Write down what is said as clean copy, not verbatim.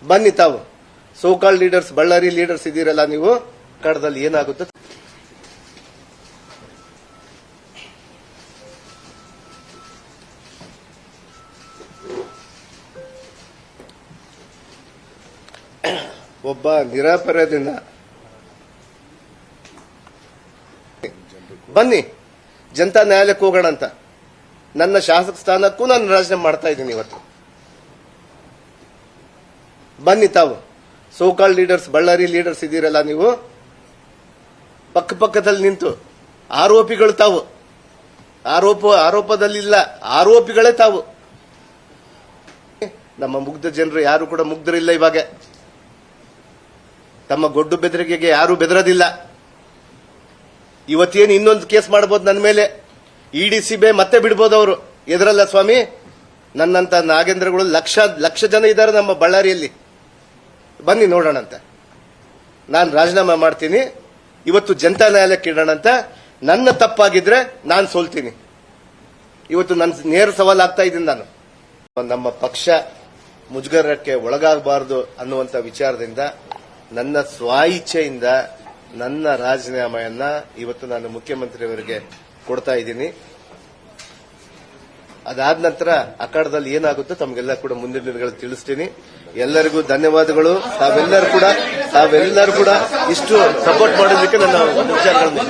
ಬನ್ನಿ ತಾವು so-called leaders, Ballari leaders ಇದೀರಲ್ಲ ನೀವು, ಕಡದಲ್ಲಿ ಏನಾಗುತ್ತೆ ಒಬ್ಬ ನಿರಾಪರಾಧಿನ ಬನ್ನಿ ಜನತಾ ನ್ಯಾಯಾಲಯಕ್ಕೆ ಹೋಗೋಣ ಅಂತ ನನ್ನ ಶಾಸಕ ಸ್ಥಾನಕ್ಕೂ ನಾನು ರಾಜೀನಾಮೆ ಮಾಡ್ತಾ ಇದ್ದೀನಿ ಇವತ್ತು. ಬನ್ನಿ ತಾವು ಸೋಕಾಲ್ ಲೀಡರ್ಸ್, ಬಳ್ಳಾರಿ ಲೀಡರ್ಸ್ ಇದೀರಲ್ಲ ನೀವು, ಪಕ್ಕದಲ್ಲಿ ನಿಂತು ಆರೋಪಿಗಳು ತಾವು, ಆರೋಪದಲ್ಲಿಲ್ಲ, ಆರೋಪಿಗಳೇ ತಾವು. ನಮ್ಮ ಮುಗ್ಧ ಜನರು ಯಾರು ಕೂಡ ಮುಗ್ಧರಿಲ್ಲ. ಇವಾಗ ತಮ್ಮ ಗೊಡ್ಡು ಬೆದರಿಕೆಗೆ ಯಾರು ಬೆದರೋದಿಲ್ಲ. ಇವತ್ತೇನು ಇನ್ನೊಂದು ಕೇಸ್ ಮಾಡಬಹುದು ನನ್ನ ಮೇಲೆ, ಇಡಿ ಸಿಬಿಐ ಮತ್ತೆ ಬಿಡ್ಬೋದು ಅವರು. ಎದುರಲ್ಲ ಸ್ವಾಮಿ, ನನ್ನಂತ ನಾಗೇಂದ್ರಗಳು ಲಕ್ಷ ಜನ ಇದ್ದಾರೆ ನಮ್ಮ ಬಳ್ಳಾರಿಯಲ್ಲಿ. ಬನ್ನಿ ನೋಡೋಣ ಅಂತ. ನಾನು ರಾಜೀನಾಮೆ ಮಾಡ್ತೀನಿ, ಇವತ್ತು ಜನತಾ ನ್ಯಾಯಾಲಯಕ್ಕೆ ಇಡೋಣ ಅಂತ. ನನ್ನ ತಪ್ಪಾಗಿದ್ರೆ ನಾನು ಸೋಲ್ತೀನಿ. ಇವತ್ತು ನನ್ನ ನೇರ ಸವಾಲ್ ಆಗ್ತಾ ಇದ್ದೀನಿ. ನಾನು ನಮ್ಮ ಪಕ್ಷ ಮುಜುಗರಕ್ಕೆ ಒಳಗಾಗಬಾರದು ಅನ್ನುವಂತ ವಿಚಾರದಿಂದ ನನ್ನ ಸ್ವ-ಇಚ್ಛೆಯಿಂದ ನನ್ನ ರಾಜೀನಾಮೆಯನ್ನ ಇವತ್ತು ನಾನು ಮುಖ್ಯಮಂತ್ರಿಯವರಿಗೆ ಕೊಡ್ತಾ ಇದ್ದೀನಿ. ಅದಾದ ನಂತರ ಅಖಾಡದಲ್ಲಿ ಏನಾಗುತ್ತೋ ತಮಗೆಲ್ಲ ಕೂಡ ಮುಂದಿನ ದಿನಗಳಲ್ಲಿ ತಿಳಿಸ್ತೀನಿ. ಎಲ್ಲರಿಗೂ ಧನ್ಯವಾದಗಳು. ತಾವೆಲ್ಲರೂ ಕೂಡ ಇಷ್ಟು ಸಪೋರ್ಟ್ ಮಾಡೋದಕ್ಕೆ ನನ್ನ ವಿಚಾರಗಳನ್ನು